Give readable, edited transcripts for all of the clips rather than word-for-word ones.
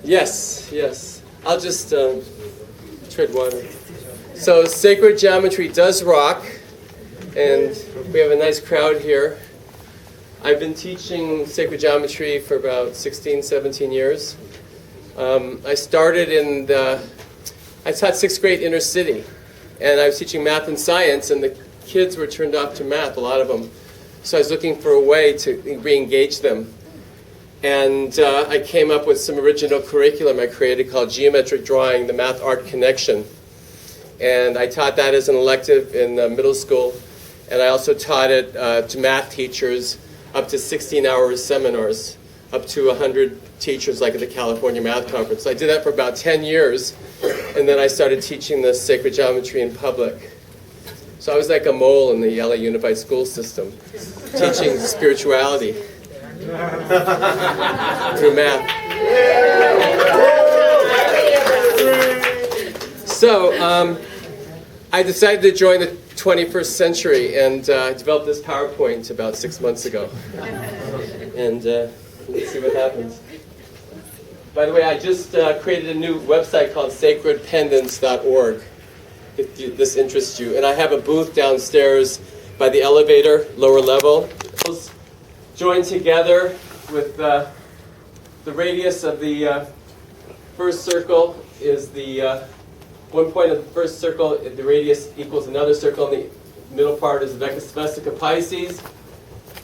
Yes, yes. I'll just tread water. So sacred geometry does rock, and we have a nice crowd here. I've been teaching sacred geometry for about 16, 17 years. I started I taught 6th grade inner city, and I was teaching math and science, and the kids were turned off to math, a lot of them. So I was looking for a way to re-engage them. And I came up with some original curriculum I created called Geometric Drawing, the Math-Art Connection. And I taught that as an elective in middle school, and I also taught it to math teachers, up to 16-hour seminars, up to 100 teachers like at the California Math Conference. So I did that for about 10 years, and then I started teaching the sacred geometry in public. So I was like a mole in the LA Unified School System, teaching spirituality through math. So I decided to join the 21st century, and I developed this PowerPoint about 6 months ago. And let's see what happens. By the way, I just created a new website called sacredpendants.org, if this interests you. And I have a booth downstairs by the elevator, lower level. Joined together with the radius of the first circle is the one point of the first circle, the radius equals another circle, and the middle part is the Vesica Pisces.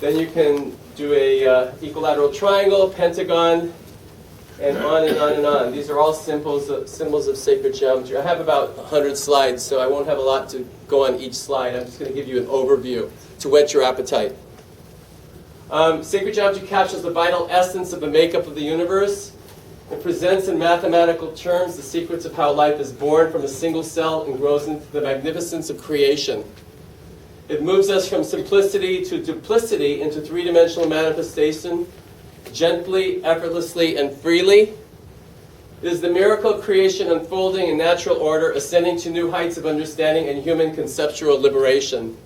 Then you can do a equilateral triangle, pentagon, and on and on and on. These are all symbols of sacred geometry. I have about 100 slides, so I won't have a lot to go on each slide. I'm just going to give you an overview to whet your appetite. Sacred geometry captures the vital essence of the makeup of the universe. It presents in mathematical terms the secrets of how life is born from a single cell and grows into the magnificence of creation. It moves us from simplicity to duplicity into three-dimensional manifestation, gently, effortlessly, and freely. It is the miracle of creation unfolding in natural order, ascending to new heights of understanding and human conceptual liberation.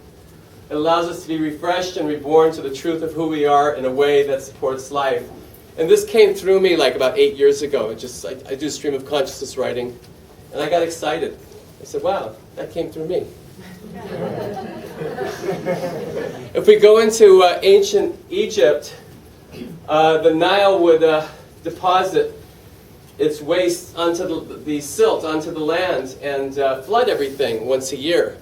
It allows us to be refreshed and reborn to the truth of who we are in a way that supports life. And this came through me like about 8 years ago. I do stream of consciousness writing, and I got excited. I said, wow, that came through me. If we go into ancient Egypt, the Nile would deposit its waste onto the silt, onto the land, and flood everything once a year.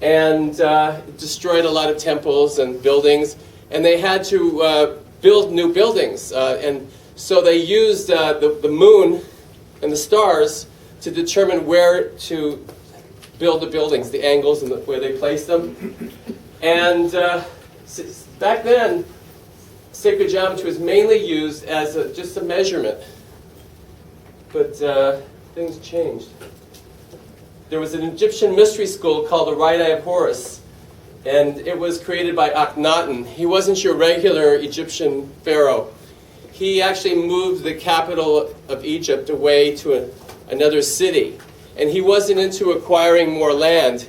And it destroyed a lot of temples and buildings, and they had to build new buildings. And so they used the moon and the stars to determine where to build the buildings, the angles and where they placed them. And back then, sacred geometry was mainly used as just a measurement. But things changed. There was an Egyptian mystery school called the Right Eye of Horus, and it was created by Akhenaten. He wasn't your regular Egyptian pharaoh. He actually moved the capital of Egypt away to another city. And he wasn't into acquiring more land.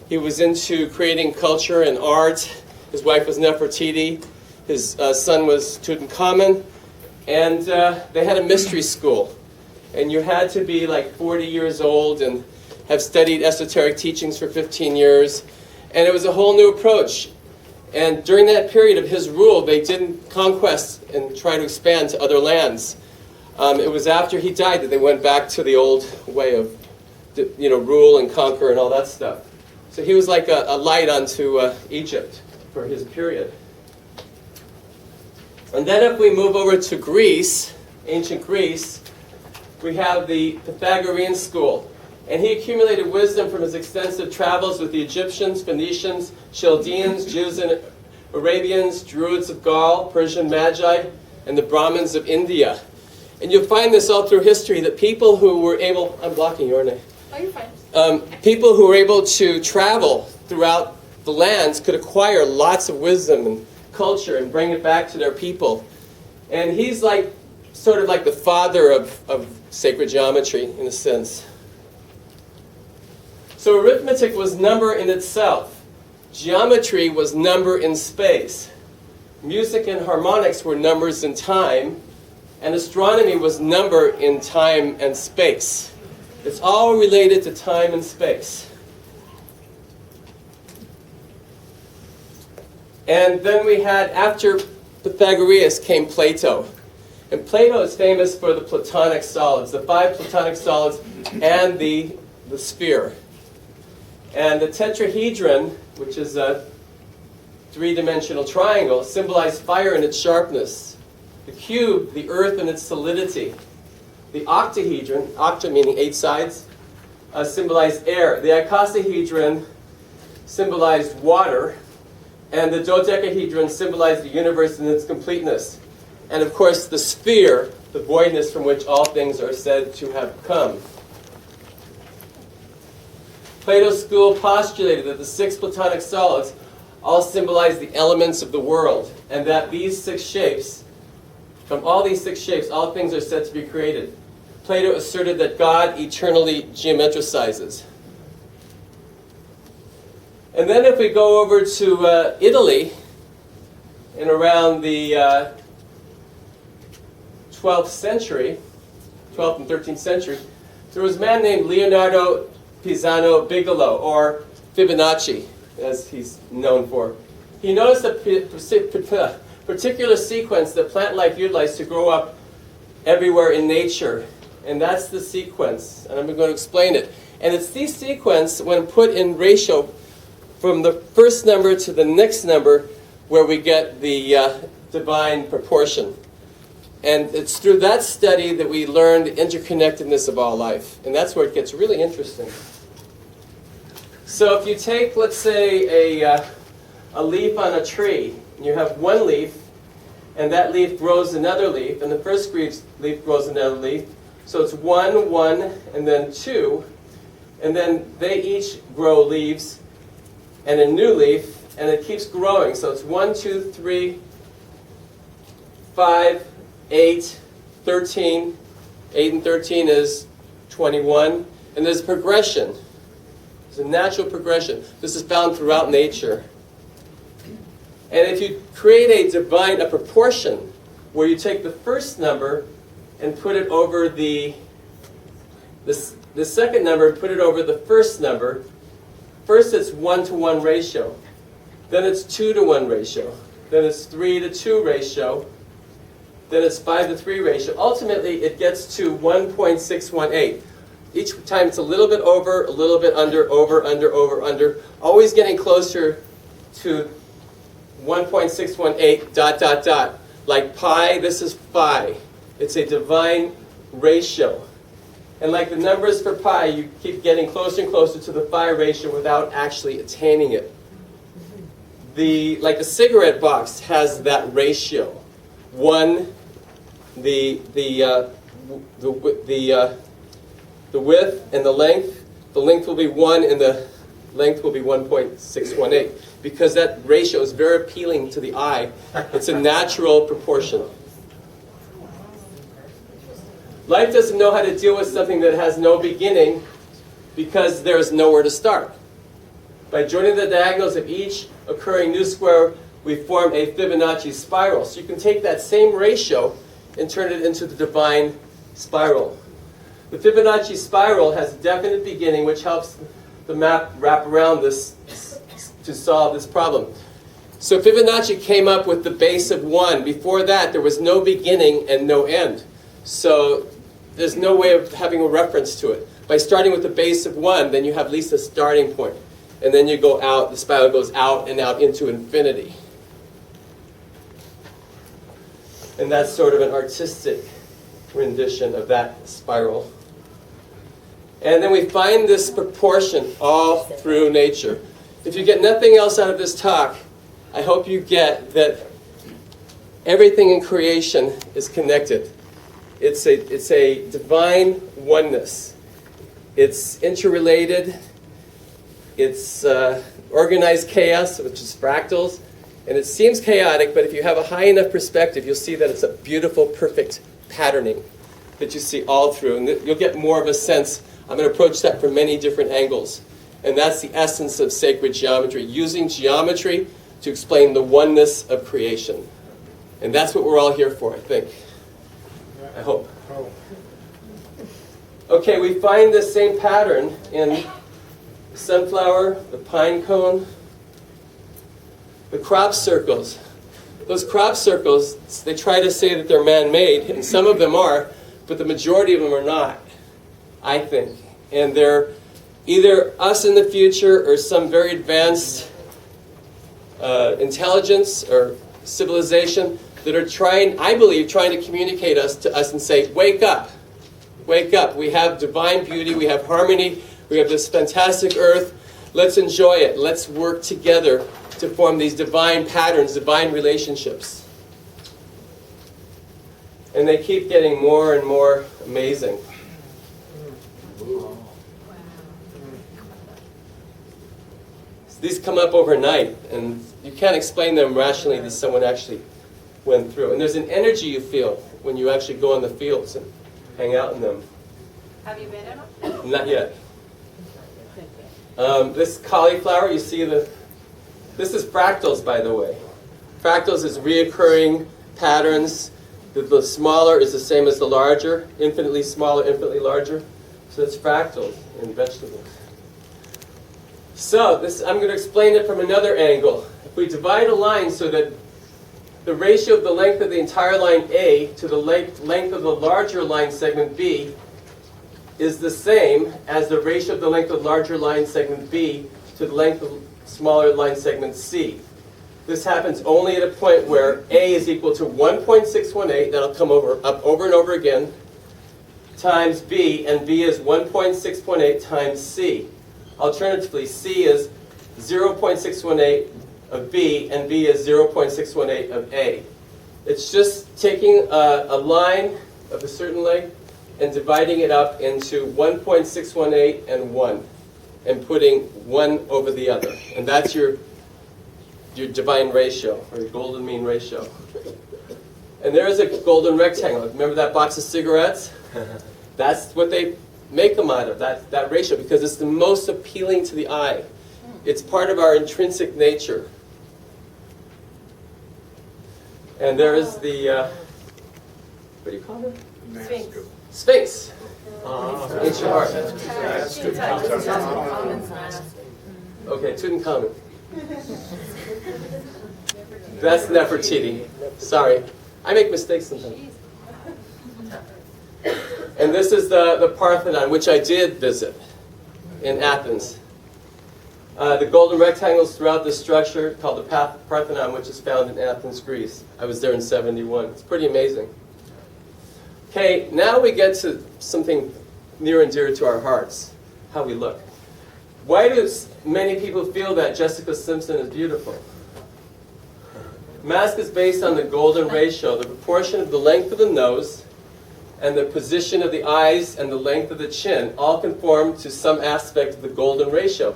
He was into creating culture and art. His wife was Nefertiti. His son was Tutankhamun. And they had a mystery school. And you had to be like 40 years old and have studied esoteric teachings for 15 years. And it was a whole new approach. And during that period of his rule, they didn't conquest and try to expand to other lands. It was after he died that they went back to the old way of rule and conquer and all that stuff. So he was like a light onto Egypt for his period. And then if we move over to Greece, ancient Greece, we have the Pythagorean school. And he accumulated wisdom from his extensive travels with the Egyptians, Phoenicians, Chaldeans, Jews and Arabians, Druids of Gaul, Persian Magi, and the Brahmins of India. And you'll find this all through history, that people who were able... I'm blocking you, aren't I? Oh, you're fine. People who were able to travel throughout the lands could acquire lots of wisdom and culture and bring it back to their people. And he's like, sort of like the father of sacred geometry, in a sense. So arithmetic was number in itself. Geometry was number in space. Music and harmonics were numbers in time. And astronomy was number in time and space. It's all related to time and space. And then we had, after Pythagoras came Plato. And Plato is famous for the Platonic solids, the 5 Platonic solids and the sphere. And the tetrahedron, which is a 3-dimensional triangle, symbolized fire in its sharpness. The cube, the earth and its solidity. The octahedron, octa meaning 8 sides, symbolized air. The icosahedron symbolized water. And the dodecahedron symbolized the universe in its completeness. And of course, the sphere, the voidness from which all things are said to have come. Plato's school postulated that the 6 Platonic solids all symbolize the elements of the world, and that these 6 shapes, from all these 6 shapes, all things are said to be created. Plato asserted that God eternally geometricizes. And then if we go over to Italy, in around the 12th century, 12th and 13th century, there was a man named Leonardo Pisano Bigelow, or Fibonacci, as he's known for. He noticed a particular sequence that plant life utilized to grow up everywhere in nature. And that's the sequence, and I'm going to explain it. And it's this sequence, when put in ratio from the first number to the next number, where we get the divine proportion. And it's through that study that we learn the interconnectedness of all life. And that's where it gets really interesting. So if you take, let's say, a leaf on a tree, and you have one leaf, and that leaf grows another leaf, and the first leaf grows another leaf. So it's 1, 1, and then 2. And then they each grow leaves, and a new leaf, and it keeps growing. So it's 1, 2, 3, 5, 8, 13. 8 and 13 is 21. And there's a progression. There's a natural progression. This is found throughout nature. And if you create a proportion, where you take the first number and put it over the second number and put it over the first number, first it's 1-to-1 ratio. Then it's 2-to-1 ratio. Then it's 3-to-2 ratio. Then it's 5-to-3 ratio. Ultimately, it gets to 1.618. Each time it's a little bit over, a little bit under, over, under, always getting closer to 1.618, ... Like pi, this is phi. It's a divine ratio. And like the numbers for pi, you keep getting closer and closer to the phi ratio without actually attaining it. Like the cigarette box has that ratio. 1, the width and the length. The length will be 1 and the length will be 1.618. Because that ratio is very appealing to the eye. It's a natural proportion. Life doesn't know how to deal with something that has no beginning because there is nowhere to start. By joining the diagonals of each occurring new square, we form a Fibonacci spiral. So you can take that same ratio and turn it into the divine spiral. The Fibonacci spiral has a definite beginning, which helps the map wrap around this to solve this problem. So Fibonacci came up with the base of 1. Before that, there was no beginning and no end. So there's no way of having a reference to it. By starting with the base of 1, then you have at least a starting point. And then you go out, the spiral goes out and out into infinity. And that's sort of an artistic rendition of that spiral. And then we find this proportion all through nature. If you get nothing else out of this talk, I hope you get that everything in creation is connected. It's a divine oneness. It's interrelated. It's organized chaos, which is fractals. And it seems chaotic, but if you have a high enough perspective, you'll see that it's a beautiful, perfect patterning that you see all through. And you'll get more of a sense. I'm going to approach that from many different angles. And that's the essence of sacred geometry, using geometry to explain the oneness of creation. And that's what we're all here for, I think. I hope. Okay, we find the same pattern in sunflower, the pine cone, the crop circles. Those crop circles, they try to say that they're man-made, and some of them are, but the majority of them are not, I think. And they're either us in the future or some very advanced intelligence or civilization that are trying, I believe, trying to communicate to us and say, wake up, wake up. We have divine beauty, we have harmony, we have this fantastic earth. Let's enjoy it. Let's work together to form these divine patterns, divine relationships. And they keep getting more and more amazing. These come up overnight, and you can't explain them rationally that someone actually went through. And there's an energy you feel when you actually go in the fields and hang out in them. Have you been in them? Not yet. This cauliflower, you see this is fractals, by the way. Fractals is reoccurring patterns. The smaller is the same as the larger, infinitely smaller, infinitely larger. So it's fractals in vegetables. So I'm going to explain it from another angle. If we divide a line so that the ratio of the length of the entire line A to the length of the larger line segment B is the same as the ratio of the length of the larger line segment B to the length of the smaller line segment C. This happens only at a point where A is equal to 1.618, that'll come up over and over again, times B, and B is 1.618 times C. Alternatively, C is 0.618 of B, and B is 0.618 of A. It's just taking a line of a certain length and dividing it up into 1.618 and 1, and putting one over the other. And that's your divine ratio, or your golden mean ratio. And there is a golden rectangle. Remember that box of cigarettes? That's what they make them out of, that ratio, because it's the most appealing to the eye. It's part of our intrinsic nature. And there is the, what do you call it? Sphinx. Sphinx. Ancient art. Okay, Tutankhamun. That's Nefertiti. Sorry. I make mistakes sometimes. And this is the Parthenon, which I did visit in Athens. The golden rectangles throughout the structure, called the Parthenon, which is found in Athens, Greece. I was there in '71. It's pretty amazing. Okay, now we get to something near and dear to our hearts, how we look. Why do many people feel that Jessica Simpson is beautiful? Mask is based on the golden ratio, the proportion of the length of the nose and the position of the eyes and the length of the chin all conform to some aspect of the golden ratio.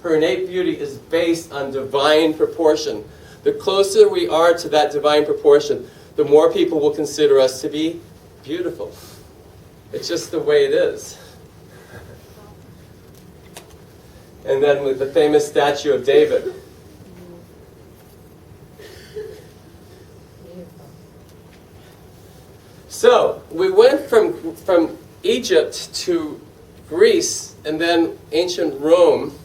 Her innate beauty is based on divine proportion. The closer we are to that divine proportion, the more people will consider us to be beautiful. It's just the way it is. And then with the famous statue of David. So, we went from Egypt to Greece and then ancient Rome.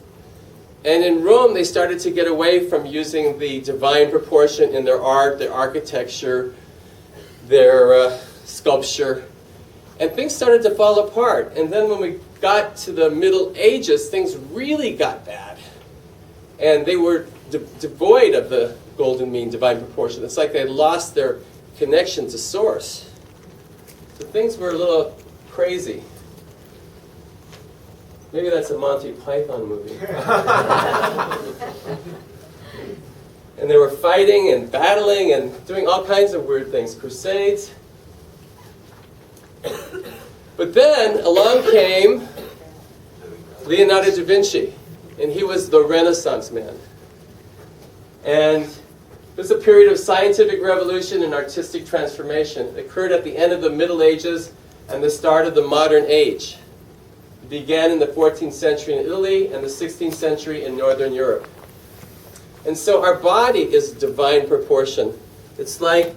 And in Rome, they started to get away from using the divine proportion in their art, their architecture, their sculpture. And things started to fall apart. And then when we got to the Middle Ages, things really got bad. And they were devoid of the golden mean, divine proportion. It's like they lost their connection to source. So things were a little crazy. Maybe that's a Monty Python movie. And they were fighting and battling and doing all kinds of weird things, crusades. But then along came Leonardo da Vinci, and he was the Renaissance man. And it was a period of scientific revolution and artistic transformation. It occurred at the end of the Middle Ages and the start of the modern age. It began in the 14th century in Italy and the 16th century in Northern Europe. And so our body is divine proportion. It's like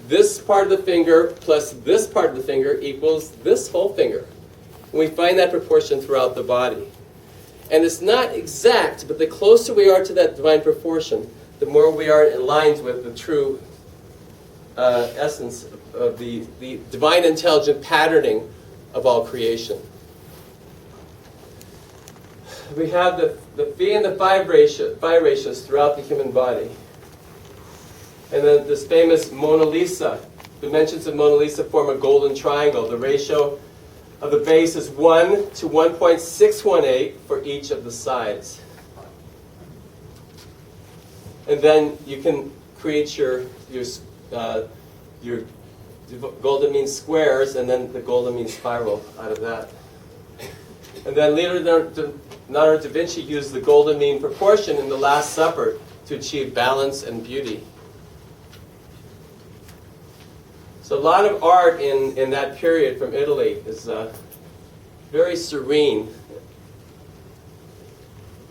this part of the finger plus this part of the finger equals this whole finger. And we find that proportion throughout the body. And it's not exact, but the closer we are to that divine proportion, the more we are aligned with the true essence of the divine intelligent patterning of all creation. We have the phi and the phi ratios throughout the human body. And then this famous Mona Lisa. Dimensions of Mona Lisa form a golden triangle. The ratio of the base is 1 to 1.618 for each of the sides. And then you can create your golden mean squares, and then the golden mean spiral out of that. And then Leonardo da Vinci used the golden mean proportion in the Last Supper to achieve balance and beauty. So a lot of art in that period from Italy is very serene.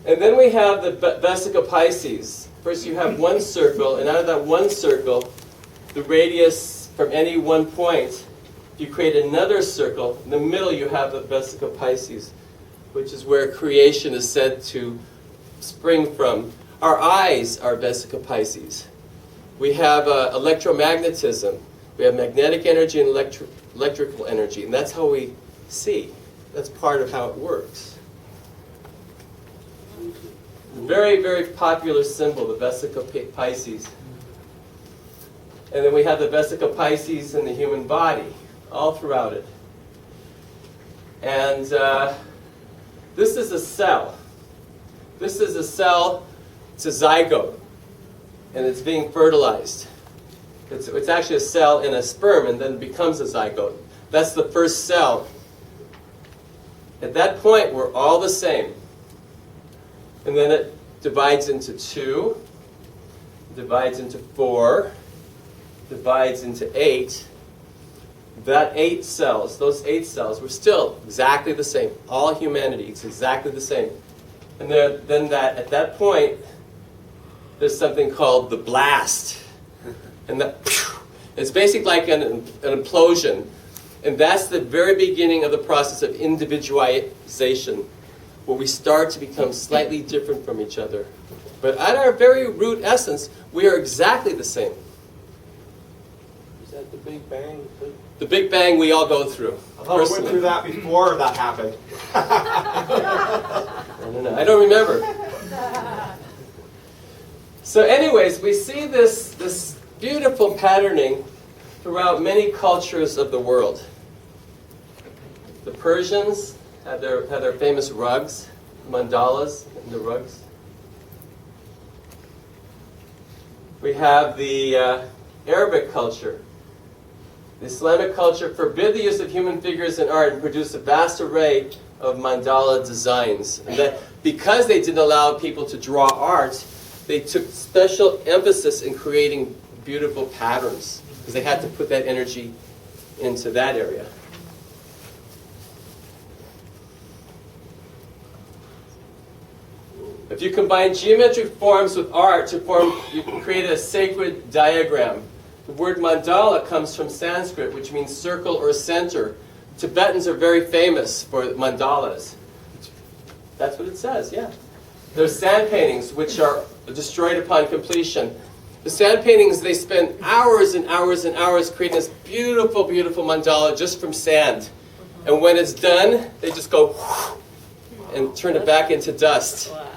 And then we have the Vesica Pisces. First you have one circle, and out of that one circle, the radius from any one point, you create another circle. In the middle you have the Vesica Pisces, which is where creation is said to spring from. Our eyes are Vesica Pisces. We have electromagnetism. We have magnetic energy and electrical energy, and that's how we see. That's part of how it works. Very, very popular symbol, the Vesica Pisces. And then we have the Vesica Pisces in the human body, all throughout it. And this is a cell. This is a cell, it's a zygote, and it's being fertilized. It's actually a cell in a sperm and then becomes a zygote. That's the first cell. At that point, we're all the same. And then it divides into 2, divides into 4, divides into 8. That 8 cells, those 8 cells, were still exactly the same. All humanity, it's exactly the same. And then at that point, there's something called the blast. And it's basically like an implosion. And that's the very beginning of the process of individualization, where we start to become slightly different from each other. But at our very root essence, we are exactly the same. Is that the Big Bang? The Big Bang we all go through. I thought we went through that before that happened. I don't remember. So anyways, we see this beautiful patterning throughout many cultures of the world. The Persians had their famous rugs, mandalas in the rugs. We have the Arabic culture. The Islamic culture forbid the use of human figures in art and produced a vast array of mandala designs. And that because they didn't allow people to draw art, they took special emphasis in creating beautiful patterns, because they had to put that energy into that area. If you combine geometric forms with art you can create a sacred diagram. The word mandala comes from Sanskrit, which means circle or center. Tibetans are very famous for mandalas. That's what it says, yeah. There's sand paintings, which are destroyed upon completion. The sand paintings, they spend hours and hours and hours creating this beautiful, beautiful mandala just from sand. And when it's done, they just go and turn it back into dust. Wow.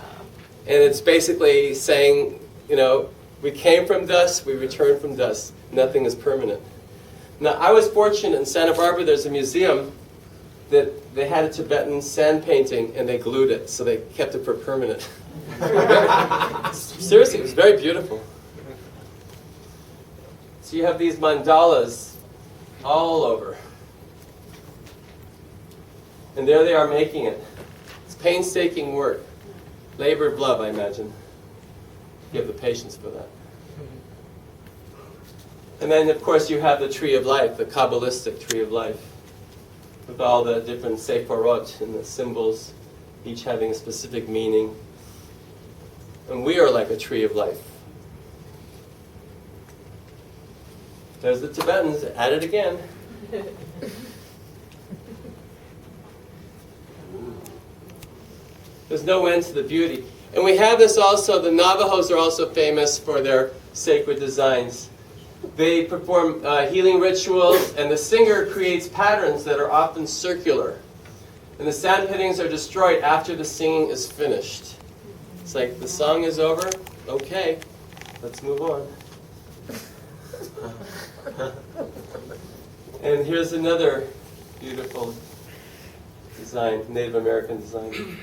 And it's basically saying, we came from dust, we return from dust. Nothing is permanent. Now, I was fortunate in Santa Barbara, there's a museum that they had a Tibetan sand painting and they glued it, so they kept it for permanent. Seriously, it was very beautiful. So you have these mandalas all over. And there they are making it. It's painstaking work. Labor of love, I imagine. You have the patience for that. And then, of course, you have the tree of life, the Kabbalistic tree of life, with all the different sephirot and the symbols, each having a specific meaning. And we are like a tree of life. There's the Tibetans at it again. There's no end to the beauty. And we have this also, the Navajos are also famous for their sacred designs. They perform healing rituals, and the singer creates patterns that are often circular. And the sand pittings are destroyed after the singing is finished. It's like, the song is over, okay, let's move on. And here's another beautiful design, Native American design.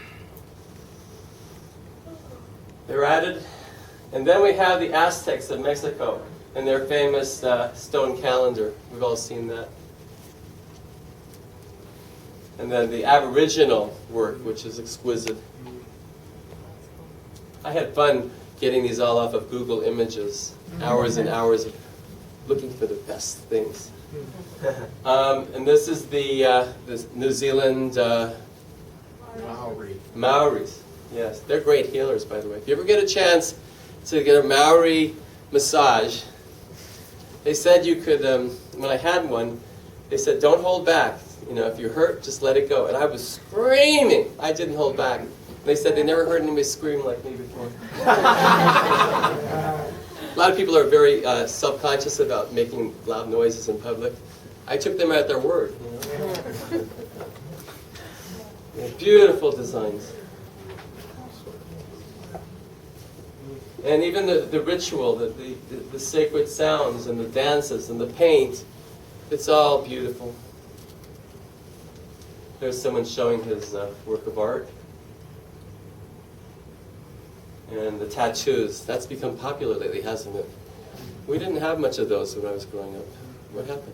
They're added. And then we have the Aztecs of Mexico and their famous stone calendar. We've all seen that. And then the Aboriginal work, which is exquisite. I had fun getting these all off of Google Images. Hours and hours of looking for the best things. And this is the New Zealand Maoris. Yes, they're great healers, by the way. If you ever get a chance to get a Maori massage, they said you could, when I had one, they said, don't hold back. You know, if you're hurt, just let it go. And I was screaming. I didn't hold back. And they said they never heard anybody scream like me before. A lot of people are very self-conscious about making loud noises in public. I took them at their word. You know? Yeah, beautiful designs. And even the ritual, the sacred sounds and the dances and the paint, it's all beautiful. There's someone showing his work of art. And the tattoos, that's become popular lately, hasn't it? We didn't have much of those when I was growing up. What happened?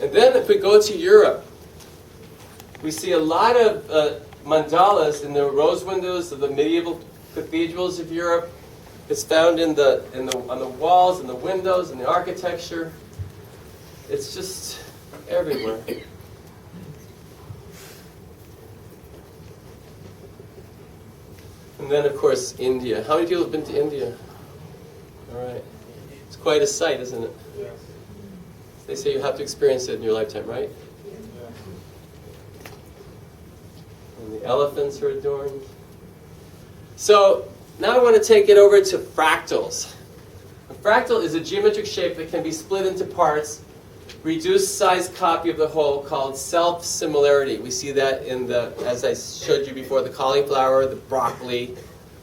And then if we go to Europe, we see a lot of mandalas in the rose windows of the medieval cathedrals of Europe. It's found on the walls and the windows and the architecture. It's just everywhere. And then, of course, India. How many people have been to India? All right. It's quite a sight, isn't it? Yes. They say you have to experience it in your lifetime, right? And the elephants are adorned. So now I want to take it over to fractals. A fractal is a geometric shape that can be split into parts, reduced size copy of the whole called self-similarity. We see that in the, as I showed you before, the cauliflower, the broccoli.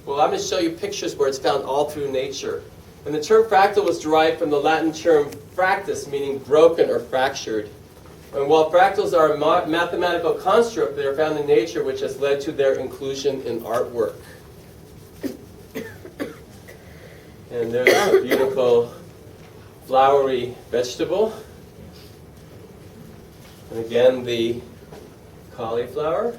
Well, I'm going to show you pictures where it's found all through nature. And the term fractal was derived from the Latin term fractus, meaning broken or fractured. And while fractals are a mathematical construct, they are found in nature, which has led to their inclusion in artwork. And there's a beautiful flowery vegetable. And again, the cauliflower.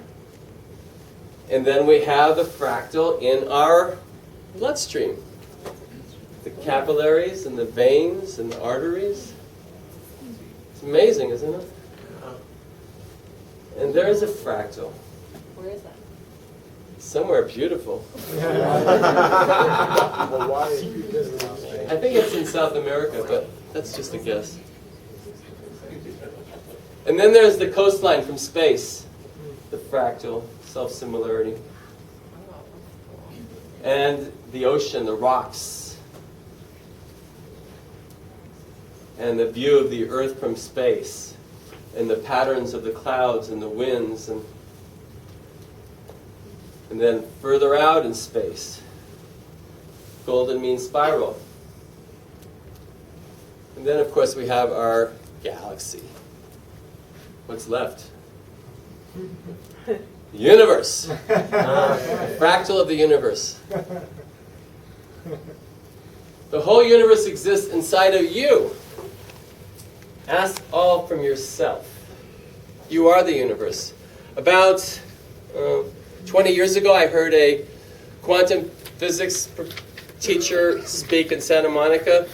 And then we have the fractal in our bloodstream. The capillaries and the veins and the arteries. It's amazing, isn't it? And there's a fractal. Where is that? Somewhere beautiful. Hawaii. I think it's in South America, but that's just a guess. And then there's the coastline from space, the fractal, self-similarity. And the ocean, the rocks. And the view of the earth from space. And the patterns of the clouds and the winds. And then further out in space, golden mean spiral. And then, of course, we have our galaxy. What's left? The universe. The fractal of the universe. The whole universe exists inside of you. Ask all from yourself. You are the universe. About 20 years ago, I heard a quantum physics teacher speak in Santa Monica,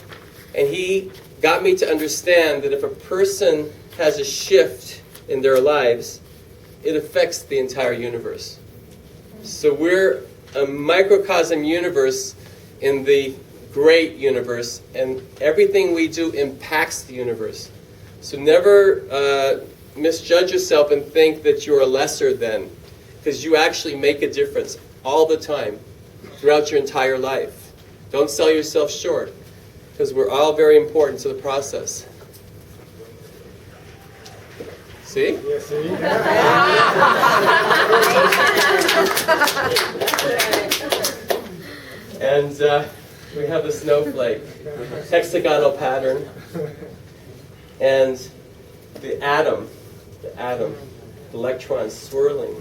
and he got me to understand that if a person has a shift in their lives, it affects the entire universe. So we're a microcosm universe in the great universe, and everything we do impacts the universe. So never misjudge yourself and think that you're lesser than, because you actually make a difference all the time, throughout your entire life. Don't sell yourself short, because we're all very important to the process. See? Yeah, see? And we have the snowflake, hexagonal pattern, and the atom, the electrons swirling.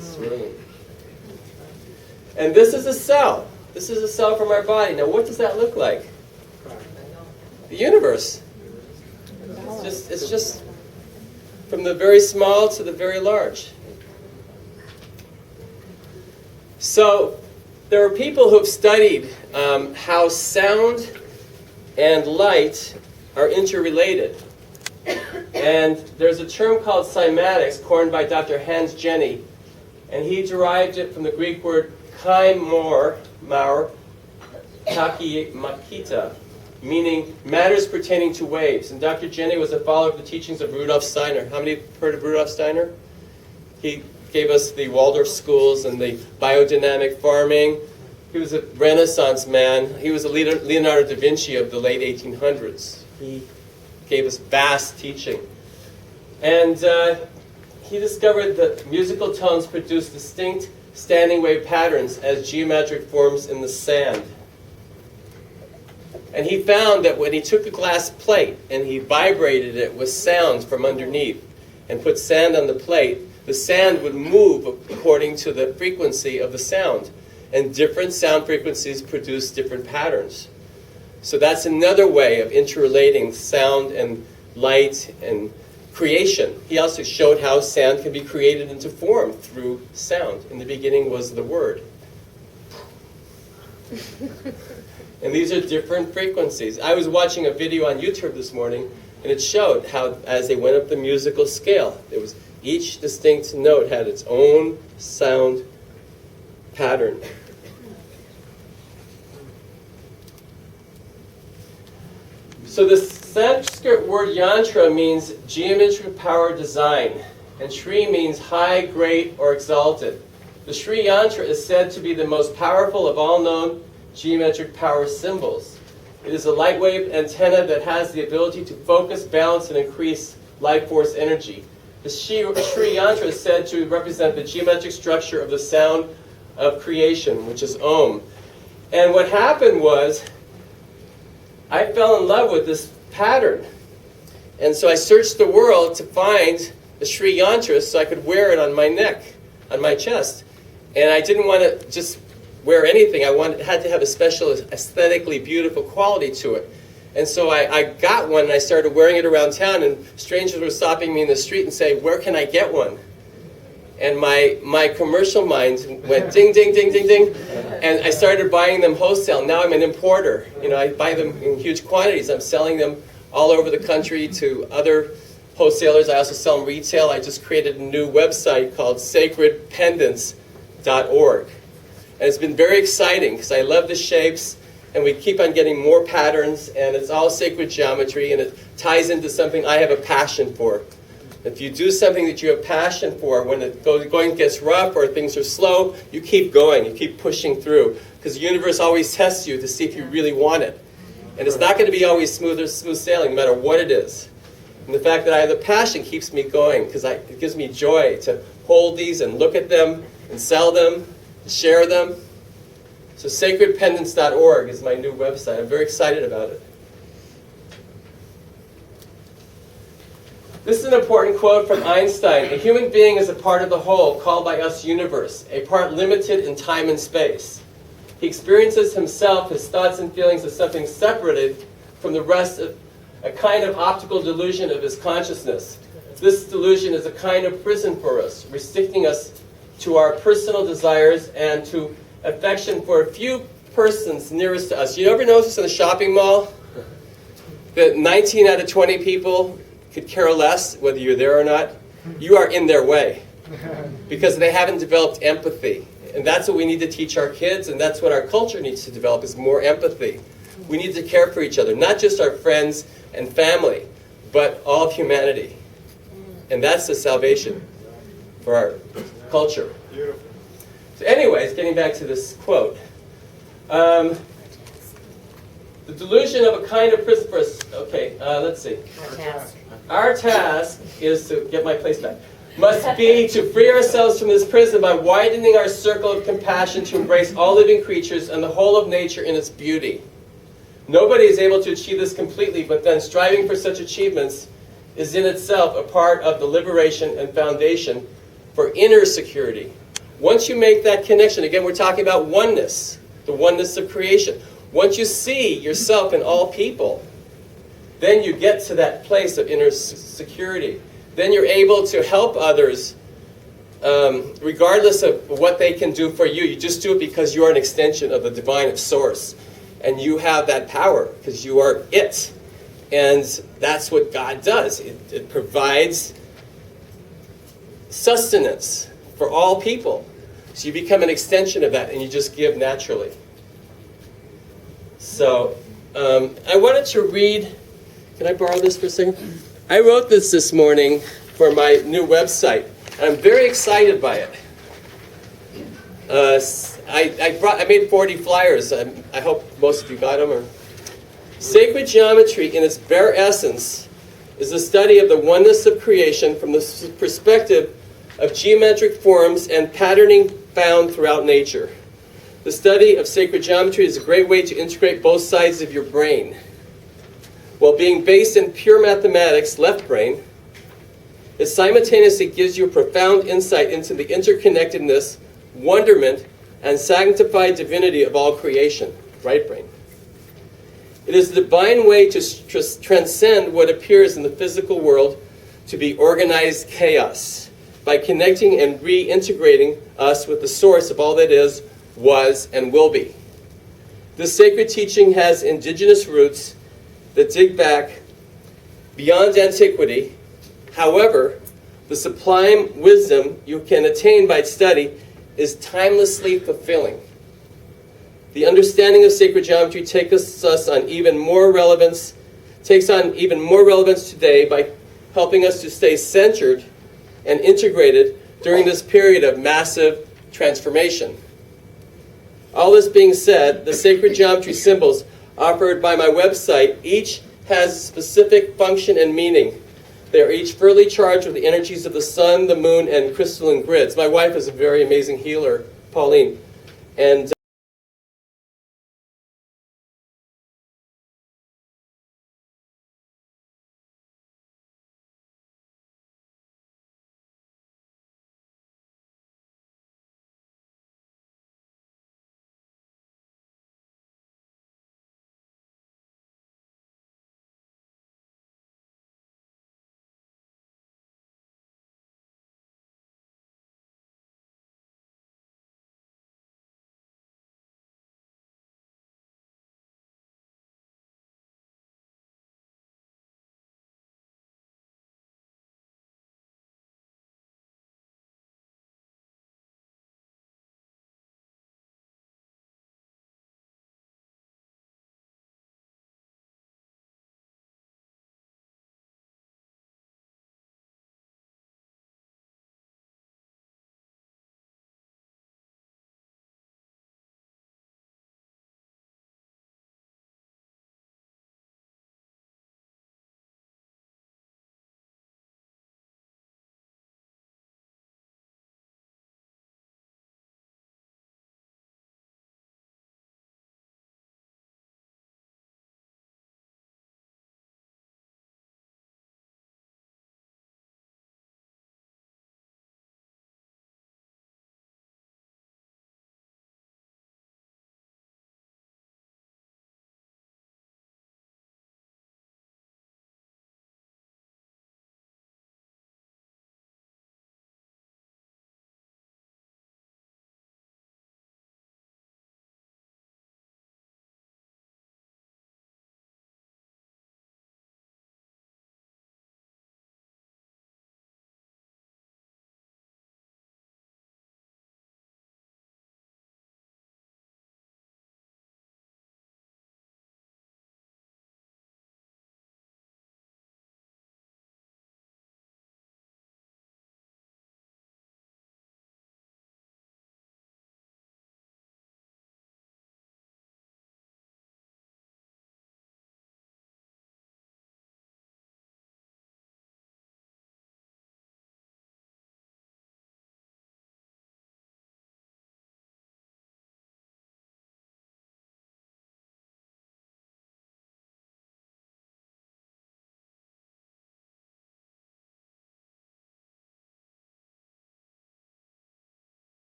And this is a cell. This is a cell from our body. Now, what does that look like? The universe. It's just from the very small to the very large. So there are people who have studied how sound and light are interrelated. And there's a term called cymatics, coined by Dr. Hans Jenny, and he derived it from the Greek word kaimor, taki makita, meaning matters pertaining to waves. And Dr. Jenny was a follower of the teachings of Rudolf Steiner. How many have heard of Rudolf Steiner? He gave us the Waldorf schools and the biodynamic farming. He was a Renaissance man. He was a Leonardo da Vinci of the late 1800s. He gave us vast teaching. And he discovered that musical tones produce distinct standing wave patterns as geometric forms in the sand. And he found that when he took a glass plate and he vibrated it with sound from underneath and put sand on the plate, the sand would move according to the frequency of the sound. And different sound frequencies produce different patterns. So that's another way of interrelating sound and light and creation. He also showed how sound can be created into form through sound. In the beginning was the word. And these are different frequencies. I was watching a video on YouTube this morning, and it showed how, as they went up the musical scale, each distinct note had its own sound pattern. So the Sanskrit word yantra means geometric power design, and Shri means high, great, or exalted. The Shri yantra is said to be the most powerful of all known geometric power symbols. It is a light wave antenna that has the ability to focus, balance, and increase life force energy. The Shri yantra is said to represent the geometric structure of the sound of creation, which is Om. And what happened was, I fell in love with this pattern. And so I searched the world to find the Shri yantra so I could wear it on my neck, on my chest. And I didn't want to just wear anything. It had to have a special aesthetically beautiful quality to it. And so I got one and I started wearing it around town, and strangers were stopping me in the street and saying, "Where can I get one?" And my commercial mind went ding, ding, ding, ding, ding. And I started buying them wholesale. Now I'm an importer. I buy them in huge quantities. I'm selling them all over the country to other wholesalers. I also sell them retail. I just created a new website called sacredpendants.org. And it's been very exciting because I love the shapes, and we keep on getting more patterns, and it's all sacred geometry, and it ties into something I have a passion for. If you do something that you have passion for, when the going gets rough or things are slow, you keep going, you keep pushing through, because the universe always tests you to see if you really want it. And it's not going to be always smooth sailing, no matter what it is. And the fact that I have the passion keeps me going, because it gives me joy to hold these and look at them and sell them, share them. So sacredpendants.org is my new website. I'm very excited about it. This is an important quote from Einstein. A human being is a part of the whole, called by us universe, a part limited in time and space. He experiences himself, his thoughts and feelings as something separated from the rest of a kind of optical delusion of his consciousness. This delusion is a kind of prison for us, restricting us to our personal desires and to affection for a few persons nearest to us. You ever notice in the shopping mall that 19 out of 20 people could care less whether you're there or not? You are in their way because they haven't developed empathy. And that's what we need to teach our kids, and that's what our culture needs to develop, is more empathy. We need to care for each other, not just our friends and family, but all of humanity. And that's the salvation for our culture. Beautiful. So anyways, getting back to this quote. The delusion of a kind of prison for us. Okay, let's see. Our task is to get my place back. Must be to free ourselves from this prison by widening our circle of compassion to embrace all living creatures and the whole of nature in its beauty. Nobody is able to achieve this completely, but then striving for such achievements is in itself a part of the liberation and foundation for inner security. Once you make that connection, again, we're talking about oneness, the oneness of creation. Once you see yourself in all people, then you get to that place of inner security. Then you're able to help others regardless of what they can do for you. You just do it because you are an extension of the divine source. And you have that power because you are it. And that's what God does. It provides sustenance for all people. So you become an extension of that and you just give naturally. So I wanted to read, can I borrow this for a second? I wrote this morning for my new website. And I'm very excited by it. I made 40 flyers. I hope most of you got them. Sacred geometry, in its bare essence, is the study of the oneness of creation from the perspective of geometric forms and patterning found throughout nature. The study of sacred geometry is a great way to integrate both sides of your brain. While being based in pure mathematics, left brain, it simultaneously gives you a profound insight into the interconnectedness, wonderment, and sanctified divinity of all creation, right brain. It is the divine way to transcend what appears in the physical world to be organized chaos by connecting and reintegrating us with the source of all that is, was, and will be. This sacred teaching has indigenous roots that dig back beyond antiquity. However, the sublime wisdom you can attain by study is timelessly fulfilling. The understanding of sacred geometry takes on even more relevance today by helping us to stay centered and integrated during this period of massive transformation. All this being said, the sacred geometry symbols offered by my website each has specific function and meaning. They are each fully charged with the energies of the sun, the moon, and crystalline grids. My wife is a very amazing healer, Pauline. And